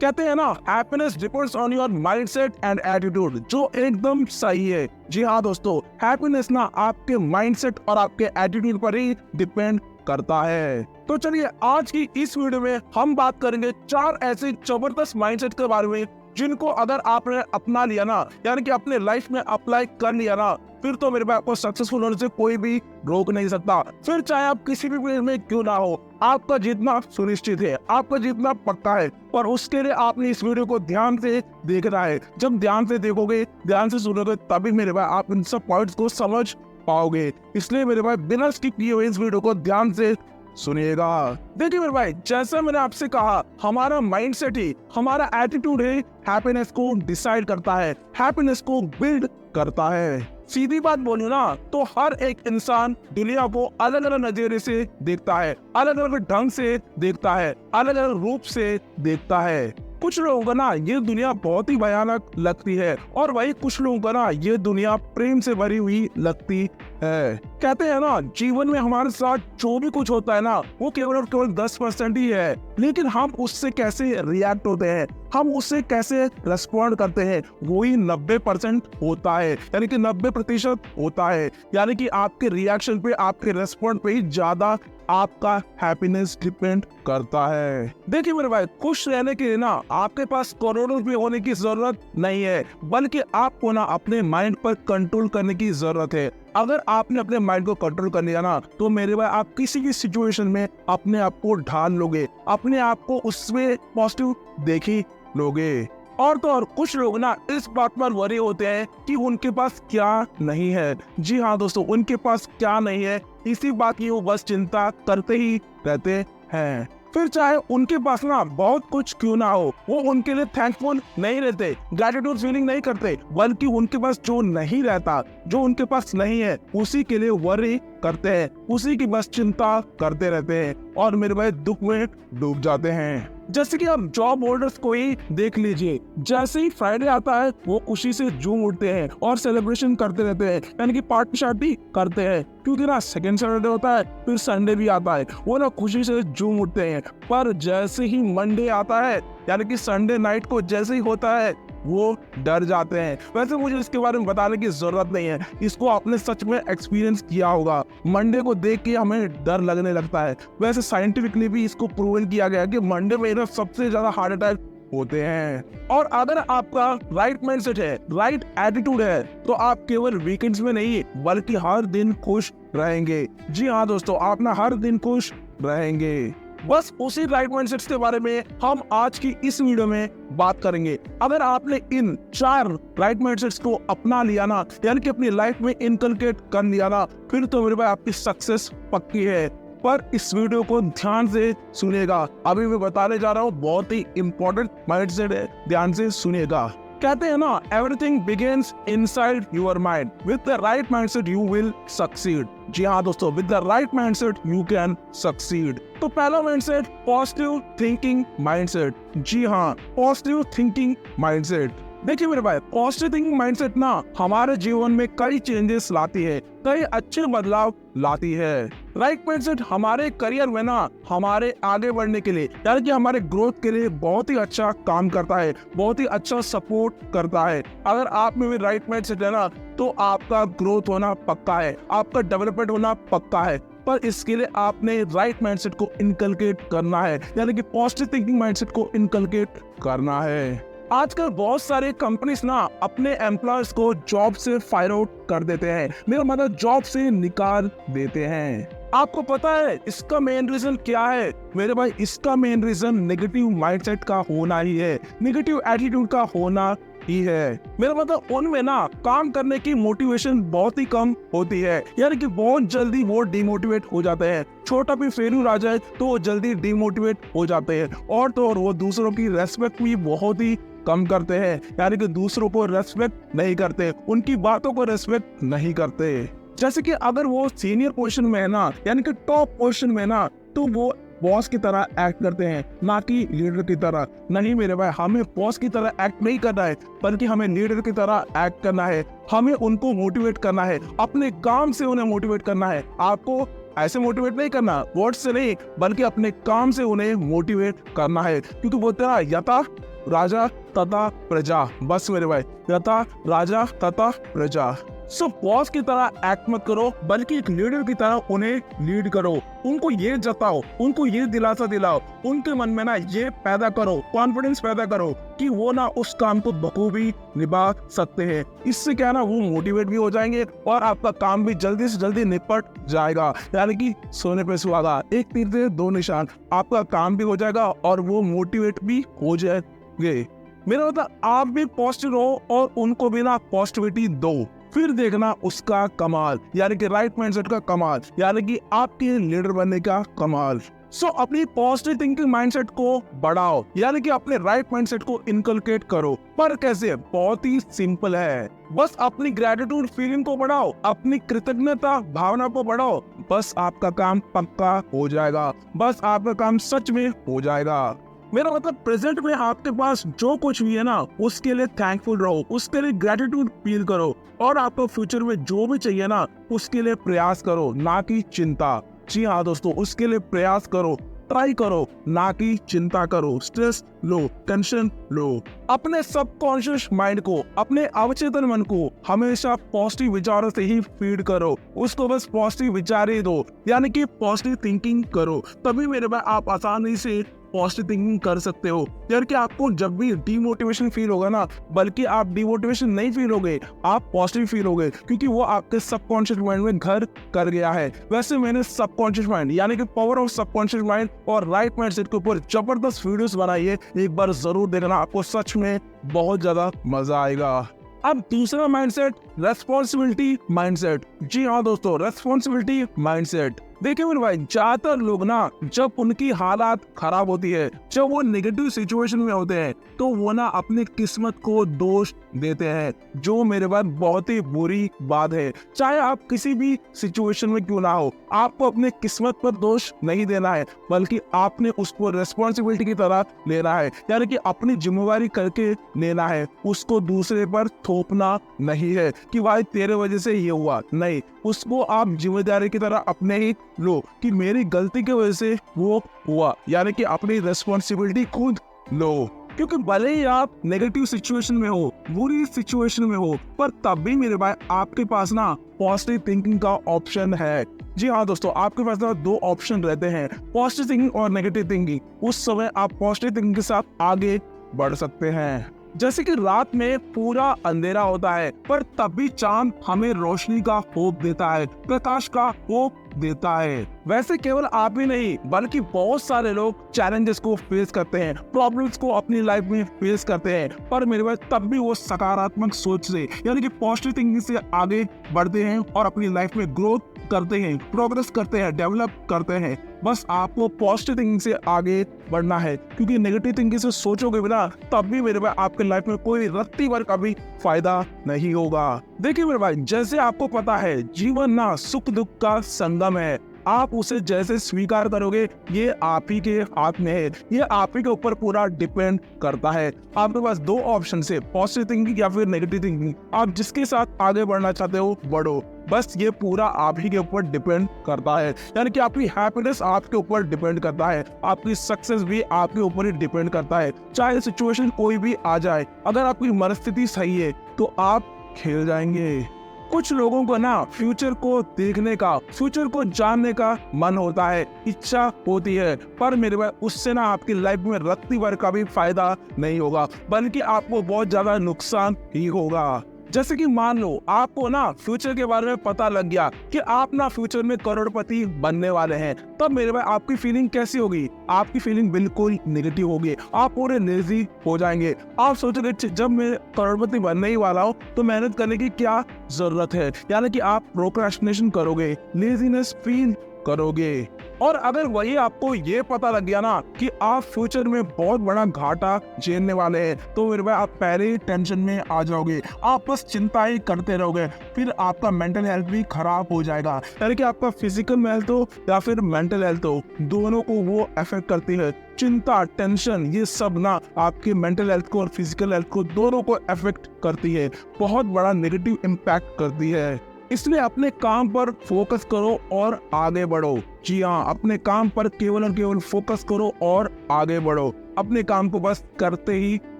कहते हैं ना, happiness depends on your mindset and attitude, जो एकदम सही है। जी हाँ दोस्तों, हैप्पीनेस ना आपके माइंडसेट और आपके एटीट्यूड पर ही डिपेंड करता है। तो चलिए आज की इस वीडियो में हम बात करेंगे 4 ऐसे जबरदस्त माइंडसेट के बारे में जिनको अगर आपने अपना लिया ना, यानी कि अपने लाइफ में अप्लाई कर लिया ना, फिर तो मेरे भाई आपको सक्सेसफुल होने से कोई भी रोक नहीं सकता। फिर चाहे आप किसी भी फील्ड में क्यों ना हो, आपका जीतना सुनिश्चित है, आपका जीतना पक्का है। पर उसके लिए आपने इस वीडियो को ध्यान से देखना है। जब ध्यान से देखोगे, ध्यान से सुनोगे, तभी मेरे भाई आप इन सब पॉइंट्स को समझ पाओगे। इसलिए मेरे भाई बिना स्किप किए हुए इस वीडियो को ध्यान से सुनिएगा। देखिए मेरे भाई, जैसा मैंने आपसे कहा, हमारा माइंडसेट ही, हमारा एटीट्यूड है हैप्पीनेस को डिसाइड करता है, हैप्पीनेस को बिल्ड करता है। सीधी बात बोलूं ना, तो हर एक इंसान दुनिया को अलग अलग नजरिए से देखता है, अलग अलग ढंग से देखता है, अलग अलग रूप से देखता है। कुछ लोगों को ना ये दुनिया बहुत ही भयानक लगती है, और वही कुछ लोगों को ना ये दुनिया प्रेम से भरी हुई लगती है। कहते हैं ना, जीवन में हमारे साथ जो भी कुछ होता है ना, वो केवल और केवल 10% ही है, लेकिन हम उससे कैसे रिएक्ट होते हैं, हम उससे कैसे रेस्पॉन्ड करते हैं, वही 90% होता है, यानी कि 90% होता है। यानी कि आपके रिएक्शन पे, आपके रेस्पॉन्ड पे ही ज्यादा आपका हैप्पीनेस डिपेंड करता है। देखिए मेरे भाई, खुश रहने के लिए ना आपके पास करोड़ों रुपए होने की जरूरत नहीं है, बल्कि आपको ना अपने माइंड पर कंट्रोल करने की जरूरत है। अगर आपने अपने माइंड को कंट्रोल कर लिया ना, तो मेरे भाई आप किसी भी सिचुएशन में अपने आप को ढाल लोगे, अपने आप को उसमें पॉजिटिव देख ही लोगे। और तो और कुछ लोग ना इस बात पर वरी होते हैं कि उनके पास क्या नहीं है। जी हाँ दोस्तों, उनके पास क्या नहीं है, इसी बात की वो बस चिंता करते ही रहते हैं। फिर चाहे उनके पास ना बहुत कुछ क्यों ना हो, वो उनके लिए थैंकफुल नहीं रहते, ग्रेटिट्यूड फीलिंग नहीं करते, बल्कि उनके पास जो नहीं रहता, जो उनके पास नहीं है, उसी के लिए वरी करते हैं, उसी की बस चिंता करते रहते हैं, और मेरे भाई दुख में डूब जाते हैं। जैसे कि आप जॉब होल्डर्स को ही देख लीजिए, जैसे ही फ्राइडे आता है वो खुशी से झूम उठते हैं और सेलिब्रेशन करते रहते हैं, यानी कि पार्टी शार्टी करते हैं, क्योंकि ना सेकंड सैटरडे होता है, फिर संडे भी आता है, वो ना खुशी से झूम उठते हैं। पर जैसे ही मंडे आता है, यानी कि संडे नाइट को जैसे ही होता है, वो डर जाते हैं। वैसे मुझे इसके बारे में बताने की जरूरत नहीं है, इसको आपने सच में एक्सपीरियंस किया होगा। मंडे को देख के हमें डर लगने लगता है। वैसे साइंटिफिकली भी इसको प्रूवन किया गया है कि मंडे में ना सबसे ज्यादा हार्ट अटैक होते हैं। और अगर आपका राइट माइंडसेट है, राइट एटीट्यूड है, तो आप केवल वीकेंड्स में नहीं बल्कि हर दिन खुश रहेंगे। जी हाँ दोस्तों, आप ना हर दिन खुश रहेंगे। बस उसी राइट माइंडसेट के बारे में हम आज की इस वीडियो में बात करेंगे। अगर आपने इन 4 राइट माइंडसेट्स को अपना लिया ना, यानी कि अपनी लाइफ में इनकलकेट कर लिया ना, फिर तो मेरे भाई आपकी सक्सेस पक्की है। पर इस वीडियो को ध्यान से सुनिएगा, अभी मैं बताने जा रहा हूँ, बहुत ही इंपॉर्टेंट माइंडसेट है, ध्यान से सुनिएगा। कहते हैं ना, everything begins inside your mind, with the right mindset you will succeed. जी हाँ दोस्तों, with the right mindset you can succeed. तो पहला माइंडसेट, पॉजिटिव थिंकिंग माइंडसेट। जी हाँ, पॉजिटिव थिंकिंग माइंडसेट। देखिए मेरे भाई, पॉजिटिव थिंकिंग माइंडसेट ना हमारे जीवन में कई चेंजेस लाती है, कई अच्छे बदलाव लाती है। राइट माइंडसेट हमारे करियर में ना, हमारे आगे बढ़ने के लिए, यानी कि हमारे ग्रोथ के लिए बहुत ही अच्छा काम करता है, बहुत ही अच्छा सपोर्ट करता है। अगर आप में भी राइट माइंडसेट है ना, तो आपका ग्रोथ होना पक्का है, आपका डेवलपमेंट होना पक्का है। पर इसके लिए आपने राइट माइंडसेट को इनकलकेट करना है, यानी कि पॉजिटिव थिंकिंग माइंडसेट को इनकलकेट करना है। आजकल बहुत सारे कंपनीज ना अपने एम्प्लॉयज को जॉब से फायर आउट कर देते हैं, मेरा मतलब जॉब से निकाल देते हैं। आपको पता है इसका मेन रीजन क्या है? मेरे भाई, इसका मेन रीजन नेगेटिव माइंडसेट का होना ही है, नेगेटिव एटीट्यूड का होना ही है। मेरा मतलब उनमें ना काम करने की मोटिवेशन बहुत ही कम होती है, यानी कि बहुत जल्दी वो डिमोटिवेट हो जाते हैं। छोटा भी फेल्यूर आ जाए तो वो जल्दी डिमोटिवेट हो जाते हैं, और तो और वो दूसरों की रेस्पेक्ट भी बहुत ही कम करते हैं, यानी कि दूसरों को रेस्पेक्ट नहीं करते, उनकी बातों को रेस्पेक्ट नहीं करते। जैसे कि अगर वो सीनियर पोजीशन में है ना, यानी कि टॉप पोजीशन में ना, तो वो बॉस की तरह एक्ट करते हैं, ना कि लीडर की तरह। नहीं मेरे भाई, हमें बॉस की तरह एक्ट नहीं करना है, बल्कि हमें लीडर की तरह एक्ट करना है। हमें उनको मोटिवेट करना है, अपने काम से उन्हें मोटिवेट करना है। आपको ऐसे मोटिवेट नहीं करना, वर्ड से नहीं, बल्कि अपने काम से उन्हें मोटिवेट करना है, क्योंकि बोलते हैं यथा राजा तथा प्रजा। बस मेरे भाई, यथा राजा तथा प्रजा। सो बॉस की तरह एक्ट मत करो, बल्कि एक लीडर की तरह उन्हें लीड करो। उनको ये जताओ, उनको ये दिलासा दिलाओ, उनके मन में ना ये पैदा करो, कॉन्फिडेंस पैदा करो कि वो ना उस काम को बखूबी निभा सकते हैं। इससे क्या ना, वो मोटिवेट भी हो जाएंगे और आपका काम भी जल्दी से जल्दी निपट जाएगा। यानी कि सोने पे सुहागा, एक तीर से दो निशान। आपका काम भी हो जाएगा और वो मोटिवेट भी हो जाएंगे। मेरा मतलब आप भी पॉजिटिव रहो और उनको भी ना पॉजिटिविटी दो, फिर देखना उसका कमाल, यानी कि राइट माइंडसेट का कमाल, यानी कि आपके लीडर बनने का कमाल। सो अपनी पॉजिटिव थिंकिंग माइंडसेट को बढ़ाओ, यानी कि अपने राइट माइंडसेट को इनकलकेट करो। पर कैसे? बहुत ही सिंपल है। बस अपनी ग्रेटिट्यूड फीलिंग को बढ़ाओ, अपनी कृतज्ञता भावना को बढ़ाओ, बस आपका काम पक्का हो जाएगा, बस आपका काम सच में हो जाएगा। मेरा मतलब प्रेजेंट में आपके पास जो कुछ भी है ना, उसके लिए थैंकफुल रहो, उसके लिए ग्रेटिट्यूड फील करो, और आपको फ्यूचर में जो भी चाहिए ना, उसके लिए प्रयास करो, ना कि चिंता। जी हाँ दोस्तों, उसके लिए प्रयास करो, ट्राई करो, ना कि चिंता करो, स्ट्रेस लो, टेंशन लो। अपने सबकॉन्शियस माइंड को, अपने अवचेतन मन को हमेशा पॉजिटिव विचारों से ही फीड करो, उसको बस पॉजिटिव विचार ही दो, यानी कि पॉजिटिव थिंकिंग करो। तभी मेरे भाई आप आसानी से पॉजिटिव थिंकिंग कर सकते हो। यार कि आपको जब भी डीमोटिवेशन फील होगा ना, बल्कि आप डीमोटिवेशन नहीं फील होगे, आप पॉजिटिव फील होगे, क्योंकि वो आपके सबकॉन्शियस माइंड में घर कर गया है। वैसे मैंने सबकॉन्शियस माइंड यानी कि पावर ऑफ सबकॉन्शियस माइंड और राइट माइंडसेट के ऊपर जबरदस्त वीडियोस बनाई है, एक बार जरूर देखना, आपको सच में बहुत ज्यादा मजा आएगा। अब दूसरा माइंडसेट, रेस्पॉन्सिबिलिटी माइंडसेट। जी हाँ दोस्तों, रेस्पॉन्सिबिलिटी माइंडसेट। देखिए मेरे भाई, ज्यादातर लोग ना जब उनकी हालात खराब होती है, जब वो नेगेटिव सिचुएशन में होते हैं, तो वो ना अपनी किस्मत को दोष देते हैं, जो मेरे भाई बहुत ही बुरी बात है। चाहे आप किसी भी सिचुएशन में क्यों ना हो, आपको अपने किस्मत पर दोष नहीं देना है, बल्कि आपने उसको रेस्पॉन्सिबिलिटी की तरह लेना है, यानी कि अपनी जिम्मेवारी करके लेना है, उसको दूसरे पर थोपना नहीं है कि भाई तेरे वजह से ये हुआ। नहीं, उसको आप जिम्मेदारी की तरह अपने ही लो कि मेरी गलती की वजह से वो हुआ, यानी कि अपनी रेस्पॉन्सिबिलिटी खुद लो। क्योंकि भले ही आप नेगेटिव सिचुएशन में हो, बुरी सिचुएशन में हो, पर तब भी मेरे भाई आपके पास ना पॉजिटिव थिंकिंग का ऑप्शन है। जी हाँ दोस्तों, आपके पास ना दो ऑप्शन रहते हैं, पॉजिटिव थिंकिंग और नेगेटिव थिंकिंग। उस समय आप पॉजिटिव थिंकिंग के साथ आगे बढ़ सकते हैं। जैसे कि रात में पूरा अंधेरा होता है, पर तब भी चांद हमें रोशनी का होप देता है, प्रकाश का होप देता है। वैसे केवल आप ही नहीं, बल्कि बहुत सारे लोग चैलेंजेस को फेस करते हैं, प्रॉब्लम्स को अपनी लाइफ में फेस करते हैं, पर मेरे पास तब भी वो सकारात्मक सोच से, यानी कि पॉजिटिव थिंकिंग से आगे बढ़ते हैं और अपनी लाइफ में ग्रोथ करते हैं, प्रोग्रेस करते हैं, डेवलप करते हैं। बस आपको पॉजिटिव थिंकिंग से आगे बढ़ना है, क्योंकि नेगेटिव थिंकिंग से सोचोगे बिना, तब भी मेरे भाई आपके लाइफ में कोई रत्ती भर का भी फायदा नहीं होगा। देखिए मेरे भाई, जैसे आपको पता है, जीवन ना सुख दुख का संगम है। आप उसे जैसे स्वीकार करोगे, ये आप ही के हाथ में है, ये आप ही के ऊपर पूरा डिपेंड करता है। आपके पास दो ऑप्शन है, पॉजिटिव थिंकिंग या फिर नेगेटिव थिंकिंग। आप जिसके साथ आगे बढ़ना चाहते हो, बढ़ो, बस ये पूरा आप ही के ऊपर डिपेंड करता है। यानी कि आपकी हैप्पीनेस आपके ऊपर डिपेंड करता है, आपकी सक्सेस भी आपके ऊपर ही डिपेंड करता है। चाहे सिचुएशन कोई भी आ जाए, अगर आपकी मनस्थिति सही है तो आप खेल जाएंगे। कुछ लोगों को ना फ्यूचर को देखने का, फ्यूचर को जानने का मन होता है, इच्छा होती है, पर मेरे भाई उससे ना आपकी लाइफ में रत्ती भर का भी फायदा नहीं होगा, बल्कि आपको बहुत ज्यादा नुकसान ही होगा। जैसे कि मान लो आपको ना फ्यूचर के बारे में पता लग गया कि आप ना फ्यूचर में करोड़पति बनने वाले हैं, तब मेरे भाई आपकी फीलिंग कैसी होगी? आपकी फीलिंग बिल्कुल नेगेटिव होगी, आप पूरे लेजी हो जाएंगे। आप सोचोगे जब मैं करोड़पति बनने ही वाला हूँ तो मेहनत करने की क्या जरूरत है, यानी कि आप प्रोक्रेस्टिनेशन करोगे, लेजीनेस फील करोगे। और अगर वही आपको ये पता लग गया ना कि आप फ्यूचर में बहुत बड़ा घाटा झेलने वाले हैं, तो मेरे भाई आप पहले ही टेंशन में आ जाओगे, आप बस चिंता ही करते रहोगे, फिर आपका मेंटल हेल्थ भी खराब हो जाएगा। यानी कि आपका फिजिकल हेल्थ हो या फिर मेंटल हेल्थ हो, दोनों को वो अफेक्ट करती है। चिंता, टेंशन, ये सब ना आपके मेंटल हेल्थ को और फिजिकल हेल्थ को, दोनों को अफेक्ट करती है, बहुत बड़ा नेगेटिव इम्पैक्ट करती है। इसलिए अपने काम पर फोकस करो और आगे बढ़ो। जी हाँ, अपने काम पर केवल और केवल फोकस करो और आगे बढ़ो। अपने काम को बस करते ही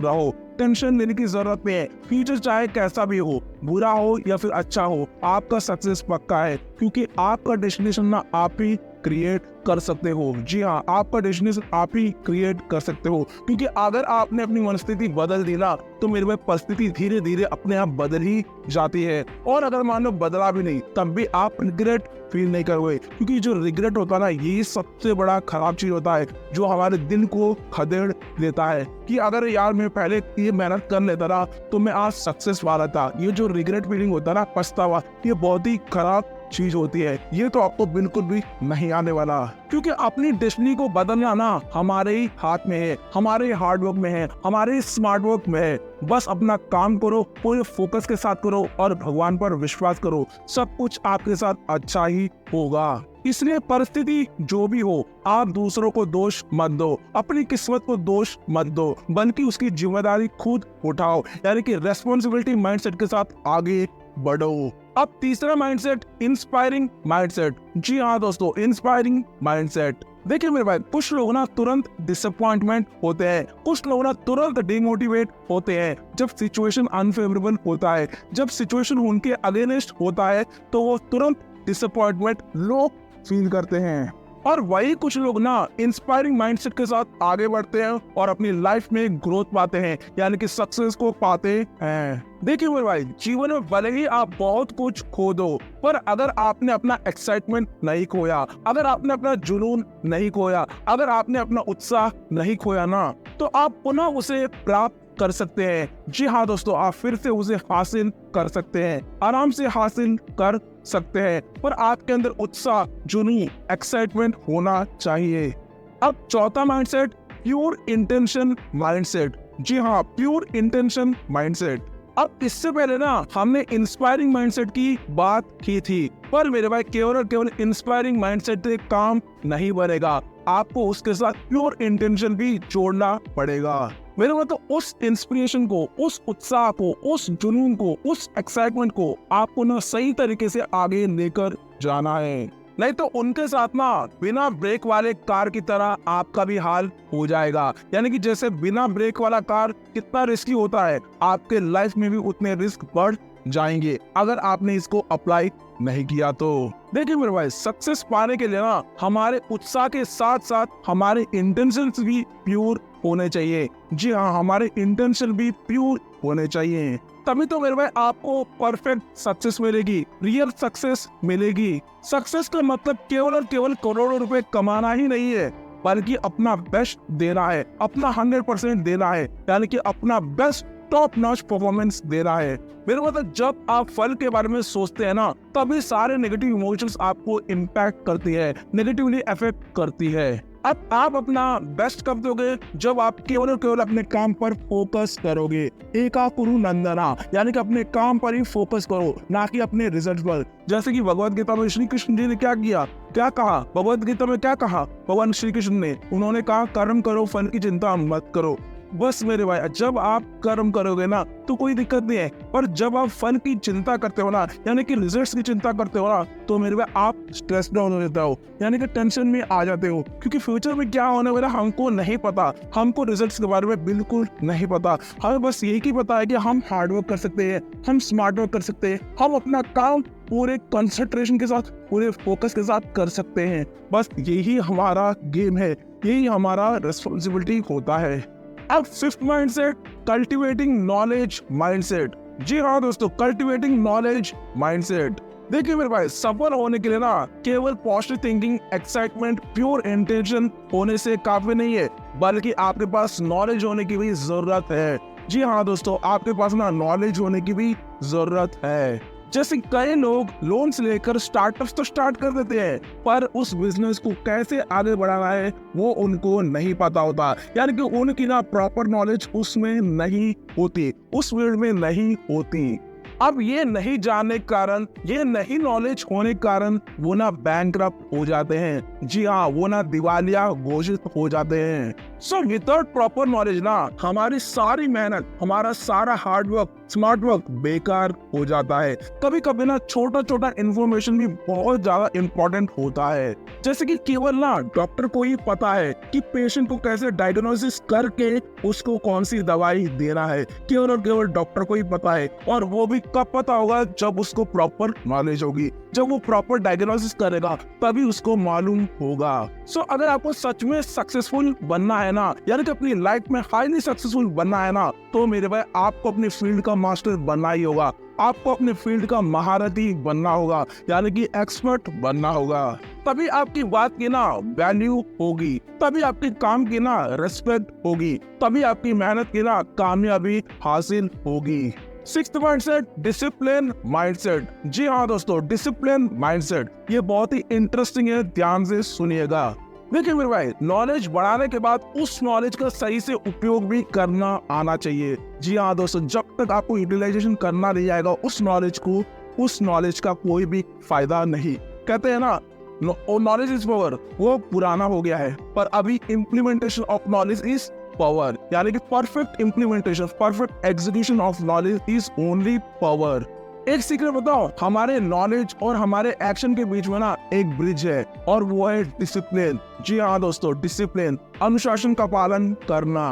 रहो, टेंशन लेने की जरूरत नहीं है। फ्यूचर चाहे कैसा भी हो, बुरा हो या फिर अच्छा हो, आपका सक्सेस पक्का है, क्योंकि आपका डेस्टिनेशन ना आप ही क्रिएट कर सकते हो। जी हाँ, आपका डेस्टिनेशन आप ही क्रिएट कर सकते हो, क्योंकि अगर आपने अपनी मनस्थिति बदल दी ना, तो मेरे भाई परिस्थिति धीरे धीरे अपने आप बदल ही जाती है। और अगर मान लो बदला भी नहीं, तब भी आप रिग्रेट फील नहीं करोगे, क्योंकि जो रिग्रेट होता है ना, ये सबसे बड़ा खराब चीज होता है, जो हमारे दिल को खदेड़ देता है कि अगर यार मैं पहले ये मेहनत कर लेता ना, तो मैं आज सक्सेस वाला था। ये जो रिग्रेट फीलिंग होता है ना, पछतावा, ये बहुत ही खराब चीज होती है। ये तो आपको बिल्कुल भी नहीं आने वाला, क्योंकि अपनी डेस्टिनी को बदलना ना हमारे ही हाथ में है, हमारे हार्ड वर्क में है, हमारे स्मार्ट वर्क में है। बस अपना काम करो, पूरे फोकस के साथ करो और भगवान पर विश्वास करो, सब कुछ आपके साथ अच्छा ही होगा। इसलिए परिस्थिति जो भी हो, आप दूसरों को दोष मत दो, अपनी किस्मत को दोष मत दो, बल्कि उसकी जिम्मेदारी खुद उठाओ, यानी कि रेस्पॉन्सिबिलिटी माइंडसेट के साथ आगे बढ़ो। अब तीसरा माइंडसेट, इंस्पायरिंग माइंडसेट। जी हाँ दोस्तों, इंस्पायरिंग माइंडसेट। देखिए मेरे भाई, कुछ लोग ना तुरंत डिसअपॉइंटमेंट होते हैं, कुछ लोग ना तुरंत डिमोटिवेट होते हैं जब सिचुएशन अनफेवरेबल होता है, जब सिचुएशन उनके अगेंस्ट होता है, तो वो तुरंत डिसअपॉइंटमेंट लो फील करते हैं। और वही कुछ लोग ना इंस्पायरिंग माइंडसेट के साथ आगे बढ़ते हैं और अपनी लाइफ में ग्रोथ पाते हैं, यानी कि सक्सेस को पाते हैं। देखिए मेरे भाई, जीवन में भले ही आप बहुत कुछ खो दो, पर अगर आपने अपना एक्साइटमेंट नहीं खोया, अगर आपने अपना जुनून नहीं खोया, अगर आपने अपना उत्साह नहीं खोया ना, तो आप पुनः उसे प्राप्त कर सकते हैं। जी हाँ दोस्तों, आप फिर से उसे हासिल कर सकते हैं, आराम से हासिल कर सकते हैं, पर आपके अंदर उत्साह, जुनून, एक्साइटमेंट होना चाहिए। अब चौथा माइंडसेट, प्योर इंटेंशन माइंडसेट। जी हाँ, प्योर इंटेंशन माइंडसेट। अब इससे पहले ना हमने इंस्पायरिंग माइंडसेट की बात की थी, पर मेरे भाई केवल और केवल इंस्पायरिंग माइंडसेट से काम नहीं बनेगा, आपको उसके साथ प्योर इंटेंशन भी जोड़ना पड़ेगा। मेरे मतलब उस इंस्पिरेशन को, उस उत्साह को, उस जुनून को, उस एक्साइटमेंट को आपको ना सही तरीके से आगे लेकर जाना है, नहीं तो उनके साथ ना बिना ब्रेक वाले कार की तरह आपका भी हाल हो जाएगा। यानी कि जैसे बिना ब्रेक वाला कार कितना रिस्की होता है, आपके लाइफ में भी उतने रिस्क बढ़ जाएंगे अगर आपने इसको अप्लाई नहीं किया तो। देखिए मेरे भाई, सक्सेस पाने के लिए ना हमारे उत्साह के साथ साथ हमारे इंटेंशंस भी प्योर होने चाहिए। जी हाँ, हमारे इंटेंशन भी प्योर होने चाहिए, तभी तो मेरे भाई आपको परफेक्ट सक्सेस मिलेगी, रियल सक्सेस मिलेगी। सक्सेस का मतलब केवल और केवल करोड़ों रुपए कमाना ही नहीं है, बल्कि अपना बेस्ट देना है, अपना 100% देना है, यानी कि अपना बेस्ट टॉप नॉच परफॉर्मेंस देना है। मेरे मतलब जब आप फल के बारे में सोचते हैं ना, तभी सारे नेगेटिव इमोशंस आपको इम्पैक्ट करती है, नेगेटिवली अफेक्ट करती है। अब आप अपना बेस्ट कब दोगे? जब आप केवल और केवल अपने काम पर फोकस करोगे। एका कुरु नंदना, यानी कि अपने काम पर ही फोकस करो, ना कि अपने रिजल्ट पर। जैसे कि भगवत गीता में श्री कृष्ण जी ने क्या किया, क्या कहा भगवत गीता में, क्या कहा भगवान श्री कृष्ण ने? उन्होंने कहा कर्म करो, फल की चिंता मत करो। बस मेरे भाई, जब आप कर्म करोगे ना तो कोई दिक्कत नहीं है, पर जब आप फल की चिंता करते हो ना, यानी कि रिजल्ट्स की चिंता करते हो ना, तो मेरे भाई आप स्ट्रेस डाउन हो जाते हो, यानी कि टेंशन में आ जाते हो, क्योंकि फ्यूचर में क्या होने वाला हमको नहीं पता, हमको रिजल्ट्स के बारे में बिल्कुल नहीं पता। हमें बस यही की पता है कि हम हार्ड वर्क कर सकते हैं, हम स्मार्ट वर्क कर सकते हैं, हम अपना काम पूरे कंसंट्रेशन के साथ, पूरे फोकस के साथ कर सकते हैं। बस यही हमारा गेम है, यही हमारा रिस्पॉन्सिबिलिटी होता है। अब fifth mindset, cultivating knowledge mindset. जी हाँ दोस्तों, कल्टिवेटिंग नॉलेज माइंडसेट। देखिए मेरे भाई, सफल होने के लिए ना केवल positive thinking, excitement, pure intention होने से काफी नहीं है, बल्कि आपके पास नॉलेज होने की भी जरूरत है। जी हाँ दोस्तों, आपके पास ना नॉलेज होने की भी जरूरत है। जैसे कई लोग लोन्स लेकर स्टार्टअप्स तो स्टार्ट कर देते हैं, पर उस बिजनेस को कैसे आगे बढ़ाना है वो उनको नहीं पता होता, यानी कि उनकी ना प्रॉपर नॉलेज उसमें नहीं होती, उस फील्ड में नहीं होती। अब ये नहीं जानने के कारण, ये नहीं नॉलेज होने के कारण वो ना बैंकरप्ट हो जाते हैं। जी हाँ, वो ना दिवालिया घोषित हो जाते हैं। सो विदाउट प्रॉपर नॉलेज ना हमारी सारी मेहनत, हमारा सारा हार्ड वर्क स्मार्ट वर्क बेकार हो जाता है। कभी कभी ना छोटा छोटा इन्फॉर्मेशन भी बहुत ज्यादा इम्पोर्टेंट होता है, जैसे कि केवल ना डॉक्टर को ही पता है कि पेशेंट को कैसे डायग्नोसिस करके उसको कौन सी दवाई देना है, केवल और केवल डॉक्टर को ही पता है। और वो भी कब पता होगा, जब उसको प्रॉपर नॉलेज होगी, जब वो प्रॉपर डायग्नोसिस करेगा तभी उसको मालूम होगा। सो अगर आपको सच में सक्सेसफुल बनना है ना, यानी कि अपनी लाइफ में हाईली सक्सेसफुल बनना है ना, तो मेरे भाई आपको अपनी फील्ड का मास्टर बनना ही होगा। आपको अपने फील्ड का महारथी बनना होगा, यानी कि एक्सपर्ट बनना होगा। तभी आपकी बात की ना वैल्यू होगी, तभी आपके काम की ना रिस्पेक्ट होगी, तभी आपकी मेहनत की ना कामयाबी हासिल होगी। Sixth mindset, discipline mindset. जी हाँ दोस्तों, डिसिप्लिन माइंडसेट ये बहुत ही इंटरेस्टिंग है, ध्यान से सुनिएगा। देखिए मेरे भाई, नॉलेज बढ़ाने के बाद उस नॉलेज का सही से उपयोग भी करना आना चाहिए। जी हाँ दोस्तों, जब तक आपको यूटिलाइजेशन करना नहीं आएगा उस नॉलेज को, उस नॉलेज का कोई भी फायदा नहीं। कहते हैं ना, नॉलेज इज पावर, वो पुराना हो गया है, पर अभी implementation of knowledge is power, यानी कि perfect implementation, perfect execution of knowledge is only power. एक सीक्रेट बताओ, हमारे नॉलेज और हमारे एक्शन के बीच में ना एक ब्रिज है, और वो है डिसिप्लिन। जी हाँ दोस्तों, डिसिप्लिन, अनुशासन का पालन करना।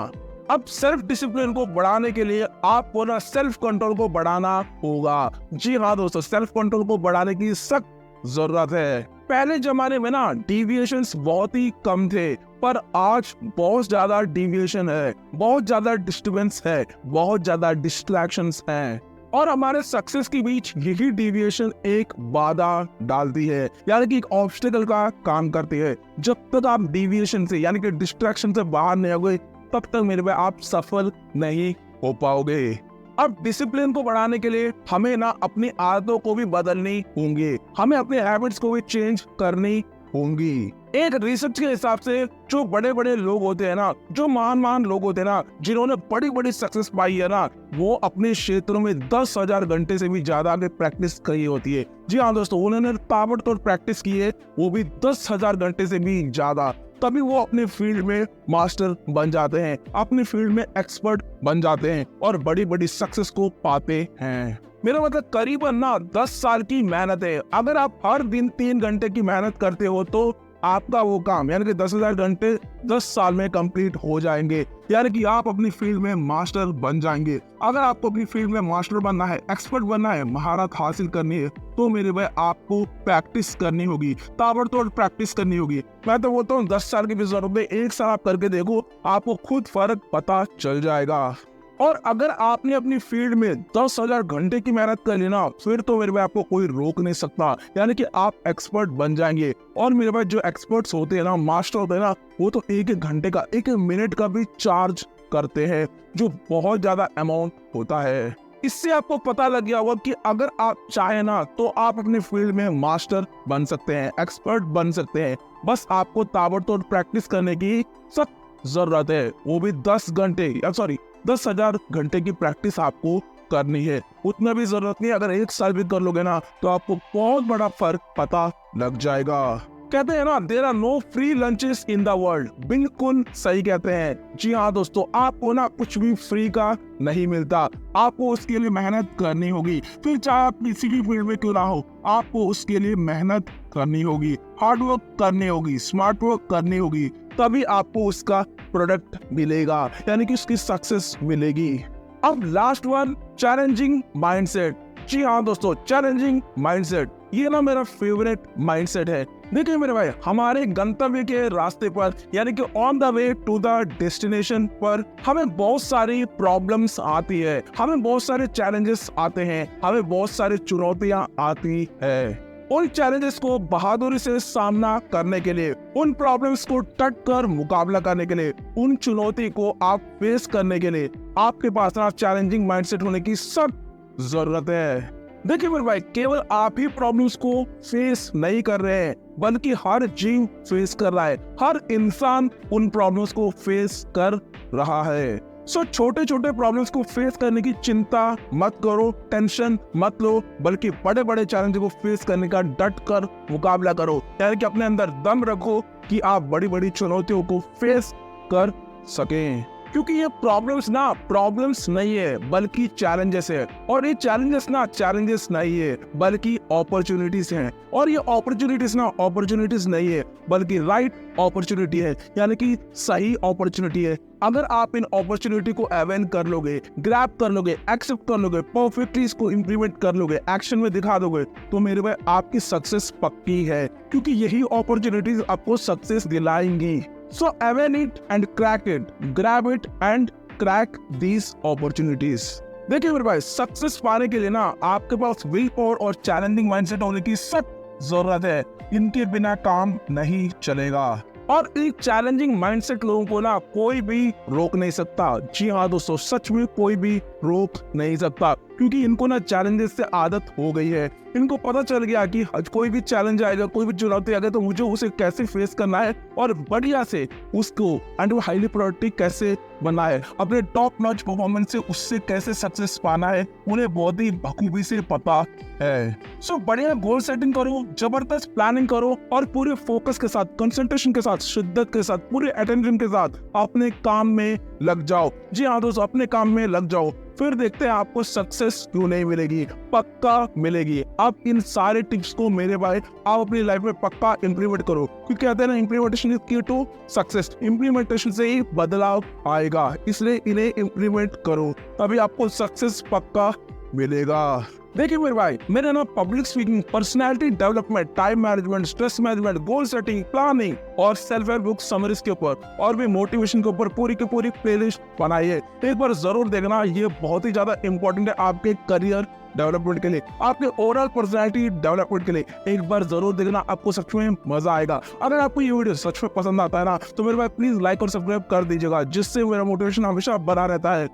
अब सेल्फ डिसिप्लिन को बढ़ाने के लिए आपको ना सेल्फ कंट्रोल को बढ़ाना होगा। जी हाँ दोस्तों, सेल्फ कंट्रोल को बढ़ाने की सख्त जरूरत है। पहले जमाने में ना डिविएशंस बहुत ही कम थे, पर आज बहुत ज्यादा डिविएशन है, बहुत ज्यादा डिस्टर्बेंस है, बहुत ज्यादा डिस्ट्रैक्शंस हैं। और हमारे सक्सेस के बीच यही डिविएशन एक बाधा डालती है, यानी कि एक ऑब्स्टेकल का काम करती है। जब तक आप डिविएशन से, यानी कि डिस्ट्रैक्शन से बाहर नहीं आओगे, तब तक मेरे भाई आप सफल नहीं हो पाओगे। अब डिसिप्लिन को बढ़ाने के लिए हमें ना अपनी आदतों को भी बदलनी होंगी, हमें अपने हैबिट्स को भी चेंज करनी होंगी। एक रिसर्च के हिसाब से जो बड़े बड़े लोग होते हैं ना, जो महान लोग होते हैं ना, जिन्होंने बड़ी बड़ी सक्सेस पाई है ना, वो अपने क्षेत्रों में 10,000 घंटे से भी ज्यादा की प्रैक्टिस करी होती है। जी हाँ दोस्तों, उन्होंने ताबड़तोड़ प्रैक्टिस की है, वो भी 10,000 घंटे से भी ज्यादा। तभी वो अपने फील्ड में मास्टर बन जाते हैं, अपने फील्ड में एक्सपर्ट बन जाते हैं और बड़ी बड़ी सक्सेस को पाते हैं। मेरा मतलब करीबन ना 10 साल की मेहनत है। अगर आप हर दिन 3 घंटे की मेहनत करते हो तो आपका वो काम, यानी कि 10,000 घंटे 10 साल में कंप्लीट हो जाएंगे, यानी कि आप अपनी फील्ड में मास्टर बन जाएंगे। अगर आपको अपनी फील्ड में मास्टर बनना है, एक्सपर्ट बनना है, महारत हासिल करनी है, तो मेरे भाई आपको प्रैक्टिस करनी होगी, ताबड़तोड़ प्रैक्टिस करनी होगी। मैं तो बोलता हूँ 10 साल की भी जरूरत है, 1 साल आप करके देखो, आपको खुद फर्क पता चल जाएगा। और अगर आपने अपनी फील्ड में 10,000 घंटे की मेहनत कर ली ना, फिर तो मेरे भाई आपको कोई रोक नहीं सकता, यानी कि आप एक्सपर्ट बन जाएंगे। और मेरे भाई जो एक्सपर्ट्स होते हैं ना, मास्टर होते हैं ना, वो तो 1-1 घंटे का, 1-1 मिनट का भी चार्ज करते हैं, जो बहुत ज्यादा अमाउंट होता है। इससे आपको पता लग गया होगा कि अगर आप चाहे ना तो आप अपने फील्ड में मास्टर बन सकते हैं, एक्सपर्ट बन सकते हैं। बस आपको ताबड़तोड़ प्रैक्टिस करने की सख्त जरूरत है, वो भी 10,000 घंटे की प्रैक्टिस आपको करनी है। उतना भी जरूरत नहीं, अगर 1 साल भी कर लोगे ना तो आपको बहुत बड़ा फर्क पता लग जाएगा। कहते हैं ना, there are no free lunches in the world. बिल्कुल सही कहते हैं। जी हाँ दोस्तों, आपको ना कुछ भी फ्री का नहीं मिलता, आपको उसके लिए मेहनत करनी होगी। फिर चाहे आप किसी भी फील्ड में क्यों ना हो, आपको उसके लिए मेहनत करनी होगी, हार्ड वर्क करनी होगी, स्मार्ट वर्क करनी होगी, तभी आपको उसका प्रोडक्ट मिलेगा, यानी कि उसकी सक्सेस मिलेगी। अब लास्ट वन, चैलेंजिंग माइंडसेट। जी हाँ दोस्तों, चैलेंजिंग माइंडसेट ये ना मेरा फेवरेट माइंडसेट है। देखिए मेरे भाई, हमारे गंतव्य के रास्ते पर, यानी कि on the way to the destination पर, हमें बहुत सारी प्रॉब्लम्स आती है, हमें बहुत सारे चैलेंजेस आते हैं, हमें बहुत सारी चुनौतियां आती है। उन चैलेंजेस को बहादुरी से सामना करने के लिए, उन प्रॉब्लम्स को डट कर मुकाबला करने के लिए, उन चुनौती को आप फेस करने के लिए आपके पास ना चैलेंजिंग माइंडसेट होने की सख्त जरूरत है। देखिए मेरे भाई, केवल आप ही प्रॉब्लम्स को फेस नहीं कर रहे हैं, बल्कि हर जीव फेस कर रहा है, हर इंसान उन प्रॉब्लम्स को फेस कर रहा है। सो छोटे छोटे प्रॉब्लम्स को फेस करने की चिंता मत करो, टेंशन मत लो, बल्कि बड़े बड़े चैलेंज को फेस करने का डट कर मुकाबला करो, यानी कि अपने अंदर दम रखो कि आप बड़ी बड़ी चुनौतियों को फेस कर सकें। क्योंकि ये प्रॉब्लम्स नहीं है बल्कि चैलेंजेस है, और ये चैलेंजेस नहीं है बल्कि अपॉर्चुनिटीज हैं, और ये अपॉर्चुनिटीज नहीं है बल्कि राइट अपॉर्चुनिटी है, यानी कि सही अपॉर्चुनिटी है। अगर आप इन अपॉर्चुनिटी को अवेल कर लोगे, ग्रैब कर लोगे, एक्सेप्ट कर लोगे, परफेक्टली इसको इंप्लीमेंट कर लोगे, एक्शन में दिखा दोगे, तो मेरे भाई आपकी सक्सेस पक्की है, क्योंकि यही अपॉर्चुनिटीज आपको सक्सेस दिलाएंगी। So avail it and crack it, grab it and crack these opportunities. देखिए मेरे भाई, सक्सेस पाने के लिए ना आपके पास विल पावर और चैलेंजिंग माइंडसेट होने की सख्त जरूरत है। इनके बिना काम नहीं चलेगा, और एक चैलेंजिंग माइंडसेट लोगों को ना कोई भी रोक नहीं सकता। जी हाँ दोस्तों, सच में कोई भी रोक नहीं सकता, क्योंकि इनको ना चैलेंजेस से आदत हो गई है। इनको पता चल गया कि कोई भी चैलेंज आएगा, कोई भी चुनौती आएगा, तो मुझे उसे कैसे फेस करना है और बढ़िया से उसको एंड हाईली प्रोडक्टिव कैसे बनना है, अपने टॉप नॉच परफॉर्मेंस से उससे कैसे सक्सेस पाना है, उन्हें बहुत ही बखूबी से पता है। सो बढ़िया गोल सेटिंग करो, जबरदस्त प्लानिंग करो, और पूरे फोकस के साथ, कंसंट्रेशन के साथ, शिद्दत के साथ, पूरे अटेंशन के साथ अपने काम में लग जाओ। जी हाँ दोस्तों, अपने काम में लग जाओ, फिर देखते हैं आपको सक्सेस क्यों नहीं मिलेगी, पक्का मिलेगी। आप इन सारे टिप्स को मेरे भाई आप अपनी लाइफ में पक्का इंप्लीमेंट करो, क्योंकि कहते हैं ना, इंप्लीमेंटेशन इज की टू सक्सेस। इंप्लीमेंटेशन से ही बदलाव आएगा, इसलिए इन्हें इंप्लीमेंट करो, तभी आपको सक्सेस पक्का मिलेगा। देखिए मेरे भाई, मेरे ना public speaking, personality development, time management, stress management, goal setting, planning और सेल्फ हेल्प बुक समरीज के ऊपर और भी मोटिवेशन के ऊपर पूरी की पूरी प्लेलिस्ट बनाई है। एक बार जरूर देखना, ये बहुत ही ज्यादा इंपॉर्टेंट है आपके करियर डेवलपमेंट के लिए, आपके ओवरऑल पर्सनालिटी डेवलपमेंट के लिए। एक बार जरूर देखना, आपको सच में मजा आएगा। अगर आपको ये वीडियो सच में पसंद आता है ना, तो मेरे भाई प्लीज लाइक और सब्सक्राइब कर दीजिएगा, जिससे मेरा मोटिवेशन हमेशा बना रहता है।